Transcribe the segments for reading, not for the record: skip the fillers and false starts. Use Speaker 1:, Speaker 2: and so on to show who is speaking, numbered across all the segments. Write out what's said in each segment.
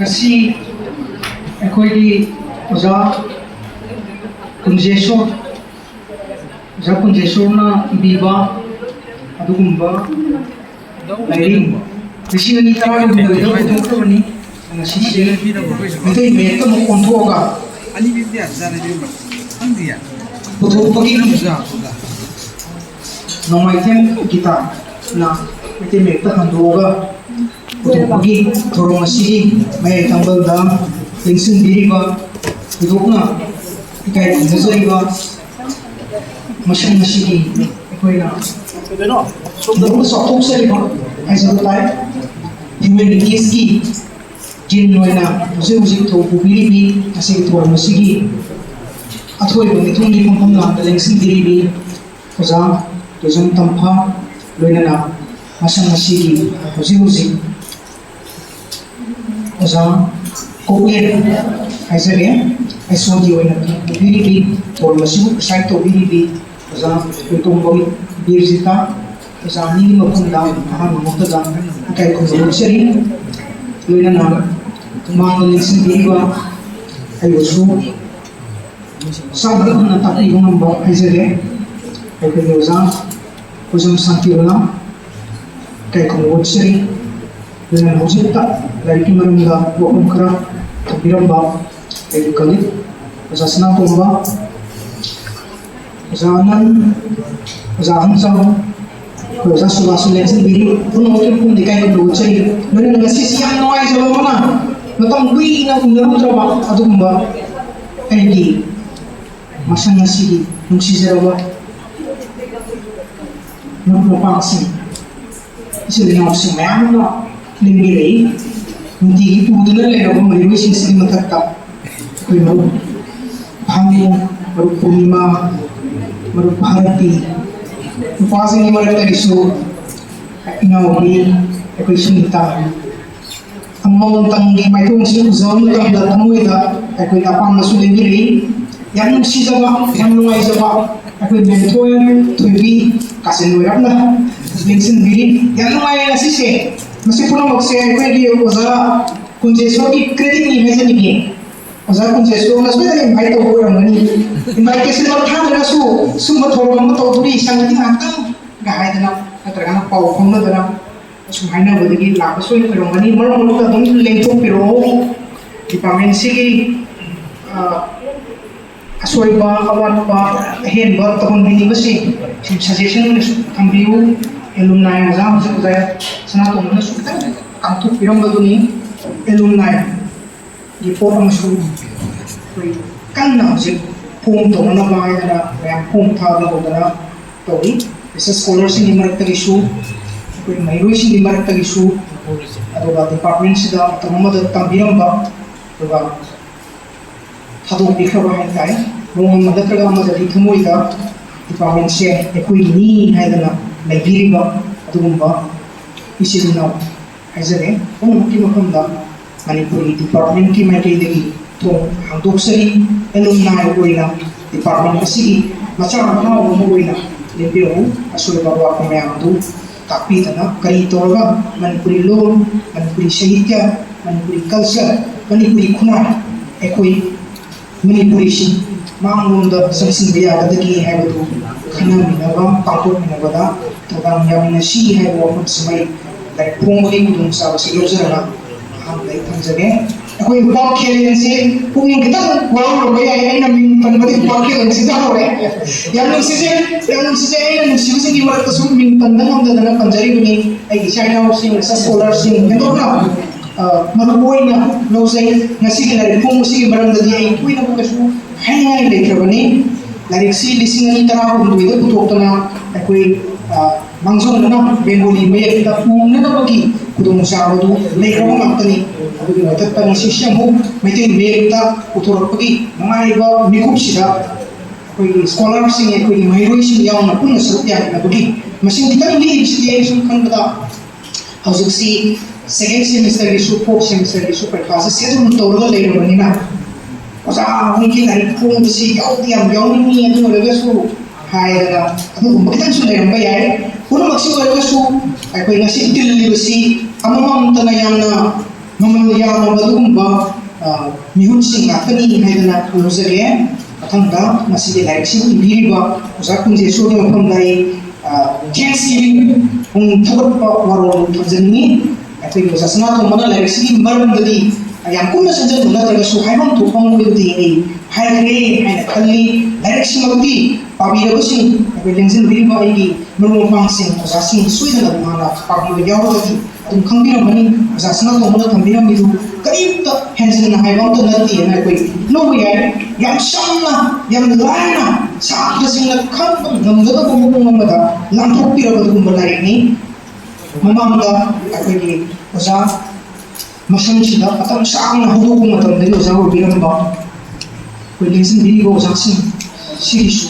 Speaker 1: Kasi ꯑꯩꯈꯣꯏꯒꯤ ꯑꯣꯖꯥ ꯀꯨꯟꯖꯦꯁꯣꯔꯅ ꯏꯕꯤꯕ ꯑꯗꯨꯒꯨꯝꯕ ꯂꯥꯏꯔꯤꯛ 2018ꯗ ꯄꯨꯊꯣꯛꯈ꯭ꯔꯕꯅꯤ ꯉꯁꯤꯁꯦ ꯃꯩꯇꯩ ꯃꯌꯦꯛꯇ ꯑꯃꯨꯛ ꯑꯣꯟꯊꯣꯛꯑꯒ ꯄꯨꯊꯣꯛꯄꯒꯤ ꯅꯣꯡꯃꯥꯏꯊꯦꯝ ꯒꯤꯇꯥꯅ ꯃꯩꯇꯩ ꯃꯌꯦꯛꯇ ꯍꯟꯗꯣꯛꯑꯒ ꯄꯨꯊꯣꯛꯄꯒꯤ ꯊꯧꯔꯝ ꯑꯁꯤꯒꯤ ꯃꯌꯥꯏ ꯊꯪꯕꯜꯗ ꯂꯦꯡꯁꯤꯟꯕꯤꯔꯤꯕ ꯊꯣꯏꯗꯣꯛꯅ ꯏꯀꯥꯏ ꯈꯨꯝꯅꯖꯔꯤꯕ ꯃꯁꯛ ꯑꯁꯤꯒꯤ ꯑꯩꯈꯣꯏꯅ ꯊꯣꯏꯗꯣꯛꯅ ꯆꯥꯎꯊꯣꯛꯆꯔꯤꯕ ꯍꯥꯏꯖꯕ ꯇꯥꯏ ꯍ꯭ꯌꯨꯃꯦꯅꯤꯇꯤꯁꯀꯤ ꯖꯤꯟ ꯑꯣꯏꯅ ꯍꯧꯖꯤꯛ ꯍꯧꯖꯤꯛ ꯊꯧ ꯄꯨꯕꯤꯔꯤꯕꯤ ꯉꯁꯤꯒꯤ ꯊꯧꯔꯝ ꯑꯁꯤꯒꯤ ꯑꯊꯣꯏꯕ ꯃꯤꯊꯨꯡꯒꯤ ꯐꯝꯐꯝ ꯂꯥꯡꯗ ꯂꯦꯡꯁꯤꯟꯕꯤꯔꯤꯕꯤ ꯑꯣꯖꯥ ꯇꯣꯏꯖꯝ ꯇꯝꯐꯥ ꯂꯣꯏꯅꯅ ꯃꯁꯛ ꯑꯁꯤꯒꯤ ꯍꯧꯖꯤꯛ ꯍꯧꯖꯤꯛ ꯑꯣꯖꯥ ꯀꯣꯛꯂꯦꯟ ꯍꯥꯏꯖꯔꯦ ꯑꯩꯁꯣꯒꯤ ꯑꯣꯏꯅ ꯄꯨꯕꯤꯔꯤꯕꯤ ꯊꯧꯔꯝ ꯑꯁꯤꯕꯨ ꯄ꯭ꯔꯤꯁꯥꯏꯗ ꯇꯧꯕꯤꯔꯤꯕꯤ ꯑꯣꯖꯥ ꯀꯣꯏꯇꯣꯝꯕꯝ ꯕꯤꯔꯖꯤꯇꯥ ꯑꯣꯖꯥ ꯑꯅꯤꯒꯤ ꯃꯐꯝꯗ ꯑꯍꯥꯟꯕ ꯃꯛꯇꯗ ꯏꯀꯥꯏ ꯈꯨꯝꯅꯖꯔꯤ ꯂꯣꯏꯅꯅ ꯃꯥꯡꯗ ꯂꯦꯡꯁꯤꯟꯕꯤꯔꯤꯕ ꯑꯩꯕꯨꯁꯨ ꯆꯥꯎꯈꯠꯅ ꯇꯥꯛꯄꯤꯕ ꯉꯝꯕ ꯍꯥꯏꯖꯔꯦ ꯑꯩꯈꯣꯏꯒꯤ ꯑꯣꯖꯥ ꯈꯣꯏꯖꯝ ꯁꯥꯟꯇꯤꯕꯂꯥ ꯏꯀꯥꯏ ꯈꯨꯝꯅꯖꯔꯤ ldengan hujung tak dari kimarunda wafum kera terbiramba dari kali usaha senang tomba usaha anan usaha hansam usaha sulasul yang sendiri pun mungkin pun dikai kedua cari dengan sisi yang noai sama mana betul kui ina kundaru teraba atau kumba edi masa nasi nungsi zerawa nunggu pangsi isi dengan opsi mana limbirai nanti itu betul lagi orang meriwayat sisi mata kau mahu Bhangu baru Purnima baru Bharati upasa ini mereka isu inawi aku isu kita amang tanggi macam si uzam tak datang kita aku apa masuk limbirai yang si jawa yang nuai jawa aku bentoy tuibi kasih nuai apa bensin biri yang nuai nasi se masih pun maksud aku ini usaha kunjung di kredit ni macam ni usaha kunjung masih ada yang baik tu orang ni baik kesini orang tahu dengan semua orang tahu tu ni sangat tinggal gaya dalam terkena pau pun dalam semuanya berdiri lapas tu orang ni malam malam tu lengkap pero di pamen segi asal awan hen buat tahun ini masih suggestion ambil alumni exam saya senang tuh mana suka kantor film baru ni alumni di forum masuk kan nak sih form tuh mana bahaya ada yang form thar lah ada tapi bisa scholarship di mereka isu कोई migration di mereka isu atau department sudah atau mana datang film bah atau hadung dikhawa hai kai rumah mada kerja mada di thumui da department se ekoi ni hai dana Naibiriba atugumba isiduna haizare umki makamda Manipuri department ki maitidagi to hangdoksari alumni oina department asigi macha na oina lebiru asure bawa pemyamdu tapi tana kari torga Manipuri law Manipuri sahitya Manipuri culture Manipuri khuna ekoi Manipuri si mangunda samsin biya adagi haibadu khana minaba pakot minabada tentang yang nasi hai wafat semai dari pungli kudung sa siglo zara ham dai thanjage aku ball khelen se pung kita wang ro bai ai na min panbati ball khelen se da hore yang nsi se ai na nsi se ki mar ta sum min pandan ham da na panjari bini ai china sing sa solar sing endo na maruoi na no sai nasi ki dari pung si maram da di ai kui na ko su hai le trabani dari si listening tara ko du itu tokna aku Mangsung na Bengali may kita pung na bagi kudung sa ado may kamu matani abu di mata tani sistem mo may tin may kita utur bagi mga iba mikup sila koi scholar sing koi mahiroy sing yang na pun nasutya na bagi masing kita ni institution kan bata hausuk si second semester isu fourth semester isu per classes ya dun tawag later bani na Osa mungkin dari pung si kau tiang yang ini itu mereka su hai ada aku kita sudah yang bayar pun maksud mereka su aku ingat si til besi amam tanah yang na ꯃꯃꯜ ꯌꯥꯝꯂꯕ ꯑꯗꯨꯒꯨꯝꯕ ꯃꯤꯍꯨꯠꯁꯤꯡ ꯉꯥꯛꯇꯅꯤ ꯍꯥꯏꯗꯅ ꯈꯪꯖꯒꯦ ꯃꯊꯪꯗ ꯃꯁꯤꯒꯤ ꯂꯥꯏꯔꯤꯛꯁꯤꯡ ꯏꯕꯤꯔꯤꯕ ꯑꯣꯖꯥ ꯀꯨꯟꯖꯦꯁꯣꯔꯒꯤ ꯃꯐꯝꯗ ꯑꯩ ꯊꯦꯡꯛꯁ ꯒꯤꯚꯤꯡ ꯄꯨꯛꯅꯤꯡ ꯊꯧꯒꯠꯄ ꯋꯥꯔꯣꯜ ꯊꯝꯖꯅꯤꯡꯉꯤ ꯑꯩꯈꯣꯏꯒꯤ ꯑꯣꯖꯥ ꯁꯅꯥꯇꯣꯝꯕꯅ ꯂꯥꯏꯔꯤꯛꯁꯤꯒꯤ ꯃꯔꯝꯗꯗꯤ ꯌꯥꯝ ꯀꯨꯞꯅ ꯆꯪꯁꯤꯟꯕ ꯅꯠꯇ꯭ꯔꯒꯁꯨ ꯍꯥꯏꯐꯝ ꯊꯣꯛꯐꯝ ꯑꯣꯏꯕꯗꯤ ꯑꯩ ꯍꯥꯏꯈ꯭ꯔꯦ ꯍꯥꯏꯅ ꯈꯜꯂꯤ ꯂꯥꯏꯔꯤꯛꯁꯤꯃꯛꯇꯤ ꯄꯥꯕꯤꯔꯕꯁꯤꯡ ꯑꯩꯈꯣꯏ ꯂꯦꯡꯁꯤꯟꯕꯤꯔꯤꯕ ꯑꯩꯒꯤ ꯃꯔꯨꯞ ꯃꯄꯥꯡꯁꯤꯡ ꯑꯣꯖꯥꯁꯤꯡ ꯁꯣꯏꯗꯅ ꯍꯥꯟꯅ ꯄꯥꯕꯤꯕ ꯌꯥꯎꯔꯒꯗꯤ ꯑꯗꯨꯝ ꯈꯪꯕꯤꯔꯝꯒꯅꯤ ꯑꯣꯖꯥ ꯁꯅꯥꯇꯣꯝꯕꯅ ꯊꯝꯕꯤꯔꯝꯃꯤꯗꯨ ꯀꯔꯤꯝꯇ ꯍꯦꯟꯖꯤꯟꯅ ꯍꯥꯏꯕ ꯑꯝꯇ ꯅꯠꯇꯦꯅ ꯑꯩꯈꯣꯏ ꯂꯧꯕ ꯌꯥꯏ ꯌꯥꯝ ꯁꯝꯅ ꯌꯥꯝ ꯂꯥꯏꯅ ꯁꯥꯇ꯭ꯔꯁꯤꯡꯅ ꯈꯪꯕ ꯉꯝꯒꯗꯕ ꯃꯑꯣꯡ ꯑꯃꯗ ꯂꯥꯟꯊꯣꯛꯄꯤꯔꯕ ꯑꯗꯨꯒꯨꯝꯕ ꯂꯥꯏꯔꯤꯛꯅꯤ ꯃꯃꯥꯡꯗ ꯑꯩꯈꯣꯏꯒꯤ ꯑꯣꯖꯥ ꯃꯁꯝꯁꯤꯗ ꯃꯇꯝ ꯁꯥꯡꯅ ꯍꯧꯗꯣꯛꯄ ꯃꯇꯝꯗꯒꯤ ꯑꯣꯖꯥ ꯑꯣꯏꯕꯤꯔꯝꯕ ꯑꯩꯈꯣꯏ ꯂꯦꯡꯁꯤꯟꯕꯤꯔꯤꯕ ꯑꯣꯖꯥꯁꯤꯡ ꯁꯤꯒꯤꯁꯨ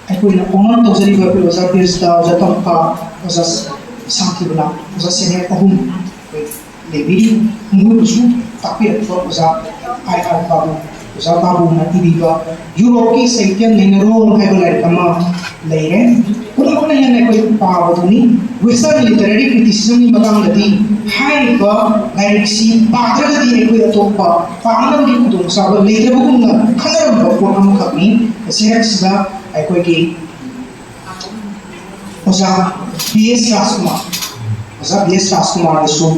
Speaker 1: ꯑꯩꯈꯣꯏꯅ ꯑꯣꯅꯔ ꯇꯧꯖꯔꯤꯕ ꯑꯩꯈꯣꯏ ꯑꯣꯖꯥ ꯕꯤꯔꯁꯇ ꯑꯣꯖꯥ ꯇꯝꯐꯥ ꯑꯣꯖꯥ ꯁꯥꯡꯈꯤꯕꯂꯥ ꯑꯣꯖꯥ ꯁꯦꯅꯤꯌꯔ ꯑꯍꯨꯝ ꯑꯩꯈꯣꯏ ꯂꯩꯕꯤꯔꯤ ꯃꯣꯏꯕꯨꯁꯨ ꯇꯥꯛꯄꯤꯔꯛꯄ ꯑꯣꯖꯥ ꯑꯥꯔ ꯕꯥꯕꯨ ꯑꯣꯖꯥ ꯕꯥꯕꯨꯅ ꯏꯕꯤꯕ ꯌꯨꯔꯣꯞꯀꯤ ꯁꯥꯍꯤꯇ꯭ꯌ ꯅꯩꯅꯔꯣꯜ ꯍꯥꯏꯕ ꯂꯥꯏꯔꯤꯛ ꯑꯃ ꯂꯩꯔꯦ ꯄꯨꯝꯅꯃꯛꯅ ꯍꯦꯟꯅ ꯑꯩꯈꯣꯏ ꯄꯥꯕꯗꯨꯅꯤ ꯋꯦꯁꯇꯔꯟ ꯂꯤꯇꯔꯦꯔꯤ ꯀ꯭ꯔꯤꯇꯤꯁꯤꯖꯝꯒꯤ ꯃꯇꯥꯡꯗꯗꯤ ꯍꯥꯏꯔꯤꯕ ꯂꯥꯏꯔꯤꯛꯁꯤ ꯄꯥꯗ꯭ꯔꯒꯗꯤ ꯑꯩꯈꯣꯏ ꯑꯇꯣꯞꯄ ꯄꯥꯅꯕꯒꯤ ꯈꯨꯗꯣꯡꯆꯥꯕ ꯂꯩꯇ꯭ꯔꯕꯒꯨꯝꯅ ꯈꯟꯅꯔꯝꯕ ꯄꯣꯠ ꯑꯃꯈꯛꯅꯤ ꯃꯁꯤꯁꯤꯗ ꯑꯩꯈꯣꯏꯒꯤ ꯑꯣꯖꯥ ꯕꯤ ꯑꯦꯁ ꯔꯥꯖꯀꯨꯃꯥꯔ ꯑꯣꯖꯥ ꯕꯤ ꯑꯦꯁ ꯔꯥꯖꯀꯨꯃꯥꯔꯗꯁꯨ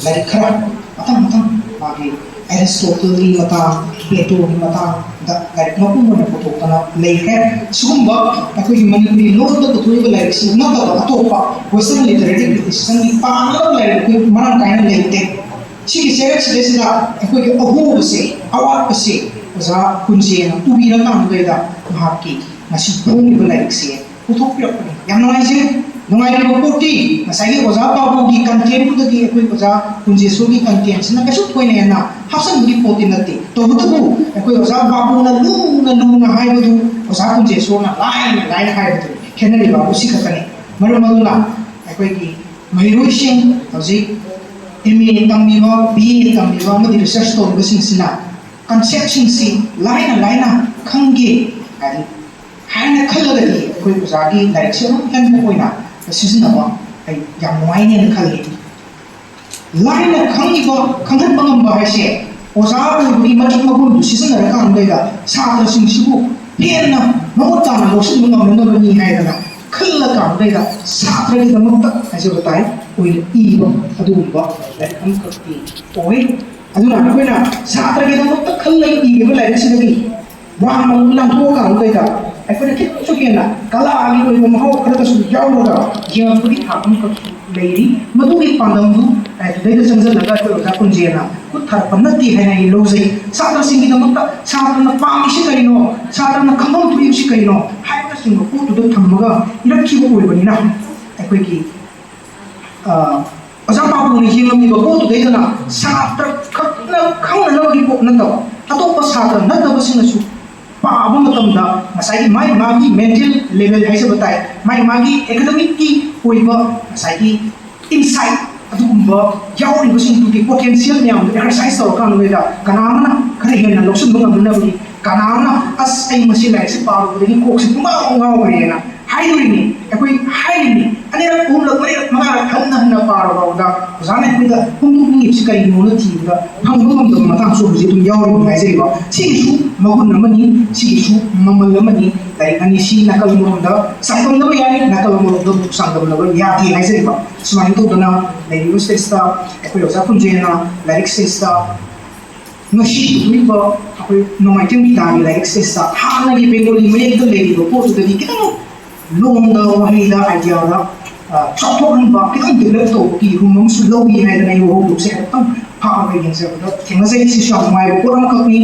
Speaker 1: ꯂꯥꯏꯔꯤꯛ ꯈꯔ ꯃꯊꯪ ꯃꯥꯒꯤ ꯑꯦꯔꯤꯁꯇꯣꯇꯜꯒꯤ ꯃꯇꯥꯡ ꯄ꯭ꯂꯦꯇꯣꯒꯤ ꯃꯇꯥꯡꯗ ꯂꯥꯏꯔꯤꯛ ꯃꯄꯨꯡ ꯑꯣꯏꯅ ꯄꯨꯊꯣꯛꯇꯅ ꯂꯩꯈ꯭ꯔꯦ ꯁꯤꯒꯨꯝꯕ ꯑꯩꯈꯣꯏꯒꯤ ꯃꯅꯤꯄꯨꯔꯤ ꯂꯣꯟꯗ ꯄꯨꯊꯣꯛꯏꯕ ꯂꯥꯏꯔꯤꯛꯁꯤ ꯅꯠꯇꯕ ꯑꯇꯣꯞꯄ ꯋꯦꯁꯇꯔꯟ ꯂꯤꯇꯔꯦꯔꯤ ꯀ꯭ꯔꯤꯇꯤꯁꯤꯖꯝꯒꯤ ꯄꯥꯅꯕ ꯂꯥꯏꯔꯤꯛ ꯑꯩꯈꯣꯏ ꯃꯔꯥꯡ ꯀꯥꯏꯅ ꯂꯩꯇꯦ ꯁꯤꯒꯤ ꯆꯩꯔꯛꯁꯤꯗꯩꯁꯤꯗ ꯑꯩꯈꯣꯏꯒꯤ ꯑꯍꯣꯕꯁꯦ ꯑꯋꯥꯠꯄꯁꯦ ꯑꯣꯖꯥ ꯀꯨꯟꯖꯦꯅ ꯎꯕꯤꯔꯀꯥꯟꯗꯩꯗ ꯃꯍꯥꯛꯀꯤ ꯉꯁꯤ ꯐꯣꯡꯂꯤꯕ ꯂꯥꯏꯔꯤꯛꯁꯦ ꯄꯨꯊꯣꯛꯄꯤꯔꯛꯄꯅꯤ ꯌꯥꯝ ꯅꯨꯡꯉꯥꯏꯖꯩ ꯅꯨꯡꯉꯥꯏꯔꯤꯕ ꯄꯣꯠꯇꯤ ꯉꯁꯥꯏꯒꯤ ꯑꯣꯖꯥ ꯕꯥꯕꯨꯒꯤ ꯀꯟꯇꯦꯟꯠꯇꯨꯗꯒꯤ ꯑꯩꯈꯣꯏ ꯑꯣꯖꯥ ꯀꯨꯟꯖꯦꯁꯣꯔꯒꯤ ꯀꯟꯇꯦꯟꯠꯁꯤꯅ ꯀꯩꯁꯨ ꯊꯣꯏꯅ ꯍꯦꯟꯅ ꯍꯥꯞꯆꯤꯟꯕꯒꯤ ꯄꯣꯠꯇꯤ ꯅꯠꯇꯦ ꯇꯧꯕꯇꯕꯨ ꯑꯩꯈꯣꯏ ꯑꯣꯖꯥ ꯕꯥꯕꯨꯅ ꯂꯨꯅ ꯍꯥꯏꯕꯗꯨ ꯑꯣꯖꯥ ꯀꯨꯟꯖꯦꯁꯣꯔꯅ ꯂꯥꯏꯅ ꯍꯥꯏꯕꯗꯨ ꯈꯦꯠꯅꯔꯤꯕ ꯁꯤ ꯈꯛꯇꯅꯤ ꯃꯔꯝ ꯑꯗꯨꯅ ꯑꯩꯈꯣꯏꯒꯤ ꯃꯍꯩꯔꯣꯏꯁꯤꯡ ꯍꯧꯖꯤꯛ MA ꯇꯝꯕꯤꯕ BA ꯇꯝꯕꯤꯕ ꯑꯃꯗꯤ ꯔꯤꯁꯔꯁ ꯇꯧꯔꯤꯕꯁꯤꯡꯁꯤꯅ ꯀꯟꯁꯦꯞꯁꯤꯡꯁꯤ ꯂꯥꯏꯅ ꯈꯪꯒꯦ ꯍꯥꯏꯅ ꯈꯜꯂꯒꯗꯤ ꯑꯩꯈꯣꯏ ꯑꯣꯖꯥꯒꯤ ꯂꯥꯏꯔꯤꯛꯁꯦ ꯑꯗꯨꯝ ꯍꯦꯟꯕ ꯑꯣꯏꯅ ꯁꯤꯖꯤꯟꯅꯕ ꯑꯩ ꯌꯥꯝ ꯅꯨꯡꯉꯥꯏꯅꯦꯅ ꯈꯜꯂꯤ ꯂꯥꯏꯅ ꯈꯪꯉꯤꯕ ꯈꯪꯍꯟꯕ ꯉꯝꯕ ꯍꯥꯏꯁꯦ ꯑꯣꯖꯥ ꯑꯣꯏꯕꯒꯤ ꯃꯇꯤꯛ ꯃꯒꯨꯟꯗꯨ ꯁꯤꯖꯤꯟꯅꯔꯀꯥꯟꯗꯩꯗ ꯁꯥꯇ꯭ꯔꯁꯤꯡꯁꯤꯕꯨ ꯍꯦꯟꯅ ꯃꯃꯨꯠ ꯇꯥꯅ ꯂꯧꯁꯤꯟꯕ ꯉꯝꯅꯅꯕꯅꯤ ꯍꯥꯏꯗꯅ ꯈꯜꯂꯀꯥꯟꯗꯩꯗ ꯁꯥꯇ꯭ꯔꯒꯤꯗꯃꯛꯇ ꯍꯥꯏꯖꯕ ꯇꯥꯏ ꯑꯣꯏꯅ ꯏꯕ ꯑꯗꯨꯒꯨꯝꯕ ꯂꯥꯏꯔꯤꯛ ꯑꯃꯈꯛꯇꯤ ꯑꯣꯏ ꯑꯗꯨꯅ ꯑꯩꯈꯣꯏꯅ ꯁꯥꯇ꯭ꯔꯒꯤꯗꯃꯛꯇ ꯈꯜꯂꯒ ꯏꯔꯤꯕ ꯂꯥꯏꯔꯤꯛꯁꯤꯗꯒꯤ ꯋꯥꯡꯅ ꯂꯥꯟꯊꯣꯛꯑꯀꯥꯟꯗꯩꯗ ꯑꯩꯈꯣꯏꯅ ꯈꯤꯇꯪꯁꯨ ꯍꯦꯟꯅ ꯀꯂꯥꯒꯤ ꯑꯣꯏꯕ ꯃꯍꯥꯎ ꯈꯔꯗꯁꯨ ꯌꯥꯎꯔꯒ ꯌꯦꯡꯉꯛꯄꯒꯤ ꯊꯥꯛ ꯑꯃꯈꯛꯁꯨ ꯂꯩꯔꯤ ꯃꯗꯨꯒꯤ ꯄꯥꯟꯗꯝꯗꯨ ꯑꯗꯨꯗꯩꯗ ꯆꯪꯁꯤꯜꯂꯒ ꯑꯩꯈꯣꯏ ꯑꯣꯖꯥ ꯀꯨꯟꯖꯦꯅ ꯈꯨꯠ ꯊꯥꯔꯛꯄ ꯅꯠꯇꯦ ꯍꯥꯏꯅ ꯑꯩ ꯂꯧꯖꯩ ꯁꯥꯇ꯭ꯔꯁꯤꯡꯒꯤꯗꯃꯛꯇ ꯁꯥꯇ꯭ꯔꯅ ꯄꯥꯝꯃꯤꯁꯤ ꯀꯔꯤꯅꯣ ꯁꯥꯇ꯭ꯔꯅ ꯈꯪꯐꯝ ꯊꯣꯛꯏꯕꯁꯤ ꯀꯔꯤꯅꯣ ꯍꯥꯏꯕꯅꯆꯤꯡꯕ ꯄꯣꯠꯇꯨꯗ ꯊꯝꯃꯒ ꯏꯔꯛꯈꯤꯕ ꯑꯣꯏꯕꯅꯤꯅ ꯑꯩꯈꯣꯏꯒꯤ ꯑꯣꯖꯥ ꯕꯥꯕꯨꯅ ꯌꯦꯡꯂꯝꯃꯤꯕ ꯄꯣꯠꯇꯨꯗꯩꯗꯅ ꯁꯥꯇ꯭ꯔ ꯈꯛꯅ ꯈꯪꯅꯅꯕꯒꯤ ꯄꯣꯠ ꯅꯠꯇꯕ ꯑꯇꯣꯞꯄ ꯁꯥꯇ꯭ꯔ ꯅꯠꯇꯕꯁꯤꯡꯅꯁꯨ ꯄꯥꯕ ꯃꯇꯝꯗ ꯉꯁꯥꯏꯒꯤ ꯃꯥꯒꯤ ꯃꯦꯟꯇꯦꯜ ꯂꯦꯚꯦꯜ ꯍꯥꯏꯖꯕ ꯇꯥꯏ ꯃꯥꯒꯤ ꯑꯦꯀꯥꯗꯃꯤꯛꯀꯤ ꯑꯣꯏꯕ ꯉꯁꯥꯏꯒꯤ ꯏꯟꯁꯥꯏꯠ ꯑꯗꯨꯒꯨꯝꯕ ꯌꯥꯎꯔꯤꯕꯁꯤꯡꯗꯨꯒꯤ ꯄꯣꯇꯦꯟꯁꯤꯌꯦꯜ ꯃꯌꯥꯝꯗꯨ ꯑꯦꯛꯁꯔꯁꯥꯏꯁ ꯇꯧꯔꯀꯥꯟꯗ ꯀꯅꯥ ꯈꯔ ꯍꯦꯟꯅ ꯂꯧꯁꯤꯟꯕ ꯉꯝꯅꯕꯒꯤ ꯀꯅꯥ ꯑꯁ ꯑꯩ ꯃꯁꯤ ꯂꯥꯏꯔꯤꯛꯁꯦ ꯄꯥꯔꯨꯕꯗꯒꯤ ꯀꯣꯛꯁꯦ ꯉꯥꯎꯈ꯭ꯔꯦꯅ ꯍꯥꯏꯗꯣꯔꯤꯅꯤ ꯑꯩꯈꯣꯏ ꯍꯥꯏꯔꯤꯅꯤ ꯑꯅꯤꯔꯛ ꯑꯍꯨꯝꯂꯛ ꯃꯔꯤꯔꯛ ꯃꯉꯥꯔꯛ ꯍꯟꯅ ꯄꯥꯔꯨꯕꯗ ꯑꯣꯖꯥꯅ ꯑꯩꯈꯣꯏꯗ ꯐꯣꯡꯗꯣꯛꯅꯤꯡꯉꯤꯕꯁꯤ ꯀꯔꯤꯅꯣꯅ ꯊꯤꯕꯗ ꯐꯪꯕ ꯉꯝꯗꯕ ꯃꯇꯥꯡꯁꯨ ꯍꯧꯖꯤꯛ ꯑꯗꯨꯝ ꯌꯥꯎꯔꯤꯕ ꯍꯥꯏꯖꯔꯤꯕ ꯁꯤꯒꯤꯁꯨ ꯃꯒꯨꯟ ꯑꯃꯅꯤ ꯁꯤꯒꯤꯁꯨ ꯃꯃꯜ ꯑꯃꯅꯤ ꯂꯥꯏꯔꯤꯛ ꯑꯅꯤꯁꯤ ꯅꯥꯀꯜ ꯑꯃꯔꯣꯝꯗ ꯆꯥꯡꯗꯝꯅꯕ ꯌꯥꯏ ꯅꯥꯀꯜ ꯑꯃꯔꯣꯝꯗ ꯆꯥꯡꯗꯝꯅꯕ ꯌꯥꯗꯦ ꯍꯥꯏꯖꯔꯤꯕ ꯁꯨꯃꯥꯏꯅ ꯇꯧꯗꯅ ꯂꯩꯔꯤꯕ ꯁ꯭ꯇꯦꯖꯇ ꯑꯩꯈꯣꯏ ꯑꯣꯖꯥ ꯀꯨꯟꯖꯦꯅ ꯂꯥꯏꯔꯤꯛ ꯁ꯭ꯇꯦꯖꯇ ꯉꯁꯤ ꯄꯨꯊꯣꯛꯂꯤꯕ ꯑꯩꯈꯣꯏ ꯅꯣꯡꯃꯥꯏꯊꯦꯝ ꯒꯤꯇꯥꯒꯤ ꯂꯥꯏꯔꯤꯛ ꯁ꯭ꯇꯦꯖꯇ ꯍꯥꯟꯅꯒꯤ ꯕꯦꯡꯒꯣꯂꯤ ꯃꯌꯦꯛꯇ ꯂꯩꯔꯤꯕ ꯄꯣꯠꯇꯨꯗꯒꯤ ꯈꯤꯇꯪ ꯂꯣꯟꯗ ꯋꯥꯍꯩꯗ ꯑꯥꯏꯗꯤꯌꯥꯗ ꯆꯥꯎꯊꯣꯛꯍꯟꯕ ꯈꯤꯇꯪ ꯗꯤꯕꯦꯂꯞ ꯇꯧꯕꯒꯤ ꯔꯨꯝ ꯑꯃꯁꯨ ꯂꯧꯏ ꯍꯥꯏꯗꯅ ꯑꯩ ꯋꯥꯍꯧꯗꯣꯛꯁꯦ ꯈꯤꯇꯪ ꯐꯥꯛꯑꯒ ꯌꯦꯡꯖꯕꯗ ꯊꯦꯡꯅꯖꯩ ꯁꯤꯁꯨ ꯌꯥꯝ ꯅꯨꯡꯉꯥꯏꯕ ꯄꯣꯠ ꯑꯃꯈꯛꯅꯤ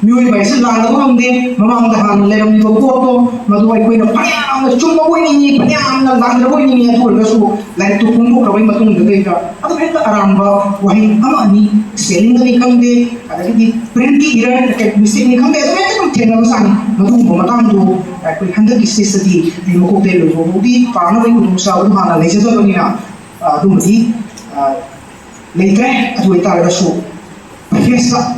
Speaker 1: ꯃꯤꯑꯣꯏꯕ ꯍꯥꯏꯁꯦ ꯂꯥꯟꯗꯕ ꯉꯝꯗꯦ ꯃꯃꯥꯡꯗ ꯍꯥꯟꯅ ꯂꯩꯔꯝꯃꯤꯕ ꯄꯣꯠꯇꯣ ꯃꯗꯨ ꯑꯩꯈꯣꯏꯅ ꯐꯅꯌꯥꯝꯅ ꯆꯨꯝꯕ ꯑꯣꯏꯅꯤꯡꯉꯤ ꯐꯅꯌꯥꯝꯅ ꯂꯥꯟꯗꯕ ꯑꯣꯏꯅꯤꯡꯉꯤ ꯑꯗꯨ ꯑꯣꯏꯔꯒꯁꯨ ꯂꯥꯏꯔꯤꯛꯇꯨ ꯐꯣꯡꯗꯣꯛꯈ꯭ꯔꯕꯒꯤ ꯃꯇꯨꯡꯗꯨꯗꯩꯗ ꯑꯗꯨꯝ ꯍꯦꯛꯇ ꯑꯔꯥꯟꯕ ꯋꯥꯍꯩ ꯑꯃ ꯑꯅꯤ ꯁ꯭ꯄꯦꯂꯤꯡꯗꯅꯤ ꯈꯪꯗꯦ ꯑꯗꯒꯤꯗꯤ ꯄ꯭ꯔꯤꯟꯠꯀꯤ ꯏꯔꯔ ꯃꯤꯁꯇꯦꯛꯅꯤ ꯈꯪꯗꯦ ꯑꯗꯨꯝ ꯍꯦꯛꯇ ꯑꯗꯨꯝ ꯊꯦꯡꯅꯕꯖꯥꯠꯅꯤ ꯃꯗꯨꯒꯨꯝꯕ ꯃꯇꯥꯡꯗꯣ ꯑꯩꯈꯣꯏ ꯍꯟꯗꯛꯀꯤ ꯁ꯭ꯇꯦꯖꯇꯗꯤ ꯑꯩ ꯃꯀꯣꯛꯇꯩ ꯂꯣꯏꯐꯥꯎꯕꯗꯤ ꯄꯥꯅꯕꯒꯤ ꯈꯨꯗꯣꯡꯆꯥꯕꯗꯨ ꯍꯥꯟꯅ ꯂꯩꯖꯗꯕꯅꯤꯅ ꯑꯗꯨꯃꯗꯤ ꯂꯩꯇ꯭ꯔꯦ ꯑꯗꯨ ꯑꯣꯏꯇꯥꯔꯒꯁꯨ ꯐꯦꯁꯇ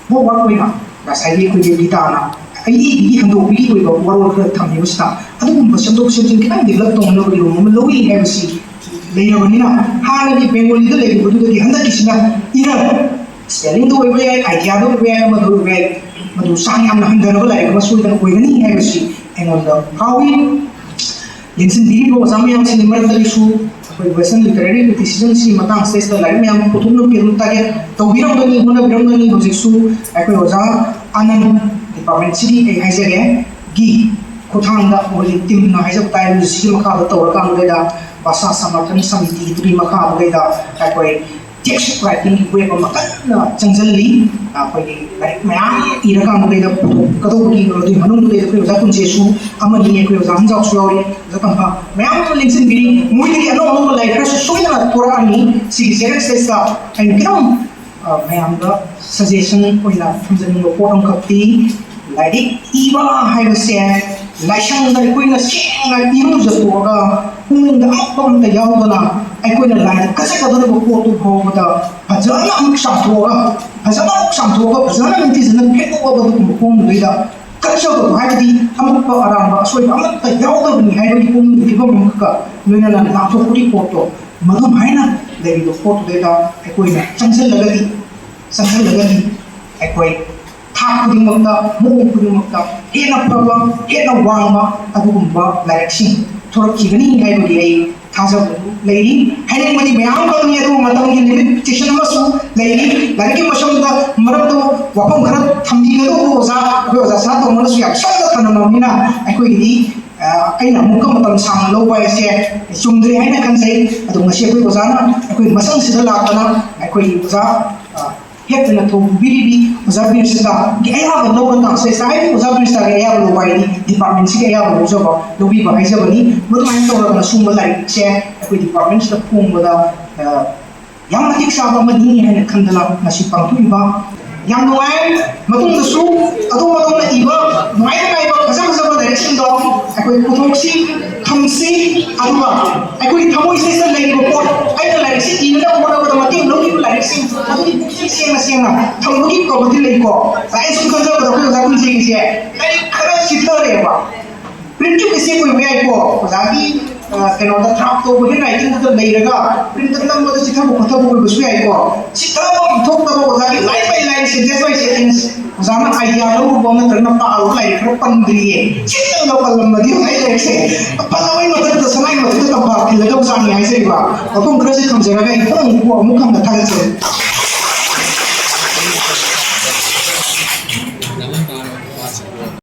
Speaker 1: ꯋꯥꯔꯛ ꯑꯣꯏꯅ ꯉꯁꯥꯏꯒꯤ ꯑꯩꯈꯣꯏꯒꯤ ꯒꯤꯇꯥꯅ ꯑꯏꯕꯤꯒꯤ ꯍꯟꯗꯣꯛꯄꯒꯤ ꯑꯣꯏꯕ ꯋꯥꯔꯣꯜ ꯈꯔ ꯊꯝꯂꯤꯕꯁꯤꯗ ꯑꯗꯨꯒꯨꯝꯕ ꯁꯦꯝꯗꯣꯛ ꯁꯦꯝꯖꯤꯟ ꯈꯤꯇꯪ ꯗꯤꯕꯦꯂꯞ ꯇꯧꯅꯕꯒꯤ ꯔꯨꯝ ꯑꯃ ꯂꯧꯏ ꯍꯥꯏꯕꯁꯤ ꯂꯩꯔꯕꯅꯤना ꯍꯥꯟꯅꯒꯤ ꯕꯦꯡꯒꯣꯂꯤꯗ ꯂꯩꯔꯤꯕꯗꯨꯗꯒꯤ ꯍꯟꯗꯛꯀꯤꯁꯤꯅ ꯏꯔꯔ ꯁ꯭ꯄꯦꯂꯤꯡꯗ ꯑꯣꯏꯕ ꯌꯥꯏ ꯑꯥꯏꯗꯤꯌꯥꯗ ꯑꯣꯏꯕ ꯌꯥꯏ ꯑꯃꯗ ꯑꯣꯏꯕ ꯌꯥꯏ ꯃꯗꯨ ꯆꯥꯡ ꯌꯥꯝꯅ ꯍꯟꯊꯔꯕ ꯂꯥꯏꯔꯤꯛ ꯑꯃ ꯁꯣꯏꯗꯅ ꯑꯣꯏꯒꯅꯤ ꯍꯥꯏꯕꯁꯤ ꯑꯩꯉꯣꯟꯗ ꯐꯥꯎꯏ ꯌꯦꯡꯁꯤꯟꯕꯤꯔꯤꯕ ꯑꯣꯖꯥ ꯃꯌꯥꯝꯁꯤꯡꯒꯤ ꯃꯔꯛꯇꯒꯤꯁꯨ ꯑꯩꯈꯣꯏ ꯋꯦꯁꯇꯔꯟ ꯂꯤꯇꯔꯦꯔꯤ ꯀ꯭ꯔꯤꯇꯤꯁꯤꯖꯝꯁꯤ ꯃꯇꯥꯡꯁꯤꯗꯩꯁꯤꯗ ꯂꯥꯏꯔꯤꯛ ꯃꯌꯥꯝ ꯄꯨꯊꯣꯛꯅꯕꯒꯤ ꯑꯗꯨꯝ ꯇꯥꯔꯒꯦꯠ ꯇꯧꯕꯤꯔꯝꯒꯅꯤ ꯍꯣꯠꯅꯕꯤꯔꯝꯒꯅꯤ ꯍꯧꯖꯤꯛꯁꯨ ꯑꯩꯈꯣꯏ ꯑꯣꯖꯥ ꯑꯅꯟ ꯗꯤꯄꯥꯔꯠꯃꯦꯟꯁꯤꯒꯤ ꯑꯩ ꯍꯥꯏꯖꯒꯦ ꯒꯤ ꯈꯨꯠꯊꯥꯡꯗ ꯍꯧꯖꯤꯛ ꯇꯤꯝꯅ ꯍꯥꯏꯖꯕ ꯇꯥꯏ ꯃꯁꯤꯒꯤ ꯃꯈꯥꯗ ꯇꯧꯔꯀꯥꯟꯗꯩꯗ ꯚꯥꯁꯥ ꯁꯃꯔꯊꯟ ꯁꯃꯤꯇꯤꯗꯨꯒꯤ ꯃꯈꯥꯗꯩꯗ ꯑꯩꯈꯣꯏ ꯇꯦꯛꯁ ꯔꯥꯏꯇꯤꯡꯒꯤ ꯋꯦꯕ ꯑꯃ ꯀꯟꯅ ꯆꯪꯁꯤꯜꯂꯤ ꯑꯩꯈꯣꯏꯒꯤ ꯂꯥꯏꯔꯤꯛ ꯃꯌꯥꯝ ꯏꯔꯀꯥꯟꯗꯩꯗ ꯄꯨꯊꯣꯛꯀꯗꯧꯕꯒꯤ ꯑꯗꯨꯒꯤ ꯃꯅꯨꯡꯗꯨꯗꯩꯗ ꯑꯩꯈꯣꯏ ꯑꯣꯖꯥ ꯀꯨꯟꯁꯦꯁꯨ ꯑꯃꯅꯤ ꯑꯩꯈꯣꯏ ꯑꯣꯖꯥ ꯍꯟꯖꯥꯎꯁꯨ ꯌꯥꯎꯔꯤ ꯑꯣꯖꯥ ꯇꯝꯐꯥ ꯃꯌꯥꯝ ꯑꯃ ꯂꯦꯡꯁꯤꯟꯕꯤꯔꯤ ꯃꯣꯏꯗꯒꯤ ꯑꯅꯧ ꯑꯅꯧꯕ ꯂꯥꯏꯔꯤꯛ ꯈꯔꯁꯨ ꯁꯣꯏꯗꯅ ꯊꯣꯔꯛꯑꯅꯤ ꯁꯤꯒꯤ ꯖꯦꯔꯦꯛꯁꯇꯩꯁꯤꯗ ꯑꯩꯅ ꯈꯤꯇꯪ ꯃꯌꯥꯝꯗ ꯁꯖꯦꯁꯟ ꯑꯣꯏꯅ ꯊꯝꯖꯅꯤꯡꯕ ꯄꯣꯠ ꯑꯃꯈꯛꯇꯤ ꯂꯥꯏꯔꯤꯛ ꯏꯕ ꯍꯥꯏꯕꯁꯦ ꯂꯥꯏꯁꯪꯗ ꯑꯩꯈꯣꯏꯅ ꯁꯦꯡꯅ ꯏꯔꯨꯖꯊꯣꯛꯑꯒ ꯄꯨꯛꯅꯤꯡꯗ ꯑꯃꯠꯄ ꯑꯃꯇ ꯌꯥꯎꯗꯅ ꯑꯩꯈꯣꯏꯅ ꯂꯥꯏꯗ ꯀꯠꯆꯒꯗꯧꯔꯤꯕ ꯄꯣꯠꯇꯨ ꯐꯥꯎꯕꯗ ꯐꯖꯅ ꯑꯃꯨꯛ ꯆꯥꯝꯊꯣꯛꯑꯒ ꯐꯖꯅ ꯅꯤꯡꯊꯤꯖꯅ ꯐꯦꯡꯗꯣꯛꯑꯕ ꯑꯗꯨꯒꯨꯝꯕ ꯄꯣꯠꯗꯨꯗꯩꯗ ꯀꯠꯆꯕꯗꯣ ꯍꯥꯏꯕꯗꯤ ꯑꯃꯠꯄ ꯑꯔꯥꯟꯕ ꯑꯁꯣꯏꯕ ꯑꯃꯠꯇ ꯌꯥꯎꯗꯕꯅꯤ ꯍꯥꯏꯕꯒꯤ ꯄꯨꯛꯅꯤꯡꯒꯤ ꯐꯤꯕꯝ ꯑꯃꯈꯛꯀ ꯂꯣꯏꯅꯅ ꯂꯥꯞꯊꯣꯛꯄꯒꯤ ꯄꯣꯠꯇꯣ ꯃꯗꯨꯃꯥꯏꯅ ꯂꯩꯔꯤꯕ ꯄꯣꯠꯇꯨꯗꯩꯗ ꯑꯩꯈꯣꯏꯅ ꯆꯪꯁꯤꯜꯂꯒꯗꯤ ꯑꯩꯈꯣꯏ ꯊꯥꯛ ꯈꯨꯗꯤꯡꯃꯛꯇ ꯃꯑꯣꯡ ꯈꯨꯗꯤꯡꯃꯛꯇ ꯍꯦꯟꯅ ꯐꯕ ꯍꯦꯟꯅ ꯋꯥꯡꯕ ꯑꯗꯨꯒꯨꯝꯕ ꯂꯥꯏꯔꯤꯛꯁꯤꯡ ꯊꯣꯔꯛꯈꯤꯒꯅꯤ ꯍꯥꯏꯕꯒꯤ ꯑꯩ ꯊꯥꯖꯕ ꯂꯩꯔꯤ ꯍꯥꯏꯅꯤꯡꯕꯗꯤ ꯃꯌꯥꯝ ꯈꯪꯉꯤ ꯑꯗꯨꯕꯨ ꯃꯇꯝꯒꯤ ꯂꯤꯃꯤꯇꯦꯁꯟ ꯑꯃꯁꯨ ꯂꯩꯔꯤ ꯂꯥꯏꯔꯤꯛꯀꯤ ꯃꯁꯝꯗ ꯃꯔꯛꯇ ꯋꯥꯐꯝ ꯈꯔ ꯊꯝꯕꯤꯒꯗꯧꯕ ꯑꯣꯖꯥ ꯑꯩꯈꯣꯏ ꯑꯣꯖꯥ ꯁꯥ ꯇꯧꯅꯁꯨ ꯌꯥꯝ ꯁꯣꯏꯅ ꯊꯝꯂꯝꯃꯕꯅꯤꯅ ꯑꯩꯈꯣꯏꯒꯤꯗꯤ ꯑꯩꯅ ꯑꯃꯨꯛꯀ ꯃꯇꯝ ꯁꯥꯡꯅ ꯂꯧꯕ ꯍꯥꯏꯁꯦ ꯆꯨꯝꯗ꯭ꯔꯦ ꯍꯥꯏꯅ ꯈꯟꯖꯩ ꯑꯗꯣ ꯉꯁꯤ ꯑꯩꯈꯣꯏ ꯑꯣꯖꯥꯅ ꯑꯩꯈꯣꯏ ꯃꯁꯪꯁꯤꯗ ꯂꯥꯛꯇꯅ ꯑꯩꯈꯣꯏꯒꯤ ꯑꯣꯖꯥ ꯍꯦꯛꯇꯅ ꯊꯧꯕꯤꯔꯤꯕꯤ ꯑꯣꯖꯥ ꯕꯤꯔꯁꯤꯇꯥꯒꯤ ꯑꯌꯥꯕ ꯂꯧꯕ ꯇꯥꯡꯁꯩ ꯍꯥꯏꯗꯤ ꯑꯣꯖꯥ ꯕꯤꯔꯁꯤꯇꯥꯒꯤ ꯑꯌꯥꯕ ꯂꯧꯕ ꯍꯥꯏꯗꯤ ꯗꯤꯄꯥꯔꯠꯃꯦꯟꯁꯤꯒꯤ ꯑꯌꯥꯕ ꯂꯧꯕꯤꯕ ꯍꯥꯏꯖꯕꯅꯤ ꯃꯗꯨꯃꯥꯏꯅ ꯇꯧꯔꯒꯅ ꯁꯨꯝꯕ ꯂꯥꯏꯔꯤꯛꯁꯦ ꯑꯩꯈꯣꯏ ꯗꯤꯄꯥꯔꯠꯃꯦꯟꯁꯤꯗ ꯐꯣꯡꯕꯗ ꯌꯥꯝ ꯃꯇꯤꯛ ꯆꯥꯕ ꯑꯃꯅꯤ ꯍꯥꯏꯅ ꯈꯟꯗꯅ ꯉꯁꯤ ꯄꯥꯡꯊꯣꯛꯏꯕ ꯌꯥꯝ ꯅꯨꯡꯉꯥꯏ ꯃꯇꯨꯡꯗꯁꯨ ꯑꯗꯣꯝ ꯑꯗꯣꯝꯅ ꯏꯕ ꯅꯨꯡꯉꯥꯏꯕ ꯐꯖꯕ ꯂꯥꯏꯔꯤꯛꯁꯤꯡꯗꯣ ꯑꯩꯈꯣꯏ ꯄꯨꯊꯣꯛꯁꯤ ꯊꯝꯁꯤ ꯑꯗꯨꯒ ꯑꯩꯈꯣꯏꯒꯤ ꯊꯃꯣꯏꯁꯤꯗ ꯂꯩꯔꯤꯕ ꯄꯣꯠ ꯑꯩꯅ ꯂꯥꯏꯔꯤꯛꯁꯤ ꯏꯅꯕ ꯍꯣꯠꯅꯕꯗ ꯃꯇꯦꯡ ꯂꯧꯈꯤꯕ ꯂꯥꯏꯔꯤꯛꯁꯤꯡ ꯑꯗꯨꯒꯤ ꯄꯨꯛꯅꯤꯡ ꯁꯦꯡꯅ ꯊꯝꯕꯒꯤ ꯄ꯭ꯔꯣꯕꯗꯤ ꯂꯩꯀꯣ ꯑꯩ ꯁꯨꯝ ꯈꯟꯖꯕꯗ ꯑꯩꯈꯣꯏ ꯑꯣꯖꯥ ꯄꯨꯟꯁꯤꯒꯤꯁꯦ ꯂꯥꯏꯔꯤꯛ ꯈꯔ ꯆꯤꯊꯔꯦꯕ ꯄ꯭ꯔꯤꯟꯇꯤꯡ ꯃꯤꯁꯇꯦꯛ ꯑꯣꯏꯕ ꯌꯥꯏꯀꯣ ꯑꯣꯖꯥꯒꯤ ꯀꯩꯅꯣꯗ ꯗ꯭ꯔꯥꯐ ꯇꯧꯕ ꯍꯦꯟ ꯔꯥꯏꯇꯤꯡꯗꯨꯗ ꯂꯩꯔꯒ ꯄ꯭ꯔꯤꯟꯇꯔ ꯅꯝꯕꯗ ꯆꯤꯊꯕ ꯈꯣꯠꯊꯕ ꯑꯣꯏꯕꯁꯨ ꯌꯥꯏꯀꯣ ꯆꯤꯊꯕ ꯊꯣꯛꯇꯕ ꯑꯣꯖꯥꯒꯤ ꯂꯥꯏꯟ ꯕꯥꯏ ꯂꯥꯏꯟ ꯁꯦꯟꯇꯦꯟꯁ ꯕꯥꯏ ꯁꯦꯟꯇꯦꯟꯁ ꯑꯣꯖꯥꯅ ꯑꯥꯏꯗꯤꯌꯥ ꯂꯧꯔꯨꯕ ꯅꯠꯇ꯭ꯔꯒꯅ ꯄꯥꯜꯂꯨꯕ ꯂꯥꯏꯔꯤꯛ ꯈꯔ ꯄꯟꯗ꯭ꯔꯤꯌꯦ ꯆꯤꯠꯇꯪꯒ ꯄꯜꯂꯝꯃꯗꯤ ꯑꯩ ꯂꯥꯏꯔꯤꯛꯁꯦ ꯐꯖꯕꯩ ꯃꯊꯛꯇ ꯁꯅꯥꯏ ꯃꯊꯛꯇ ꯇꯝꯄꯥꯛ ꯊꯤꯜꯂꯗꯧ ꯆꯥꯡꯅꯤ ꯍꯥꯏꯖꯔꯤꯕ ꯃꯐꯝ ꯈꯔꯁꯦ ꯊꯝꯖꯔꯒ ꯑꯩ ꯑꯃꯨꯛ ꯍꯟꯅ ꯊꯥꯒꯠꯆꯔꯤ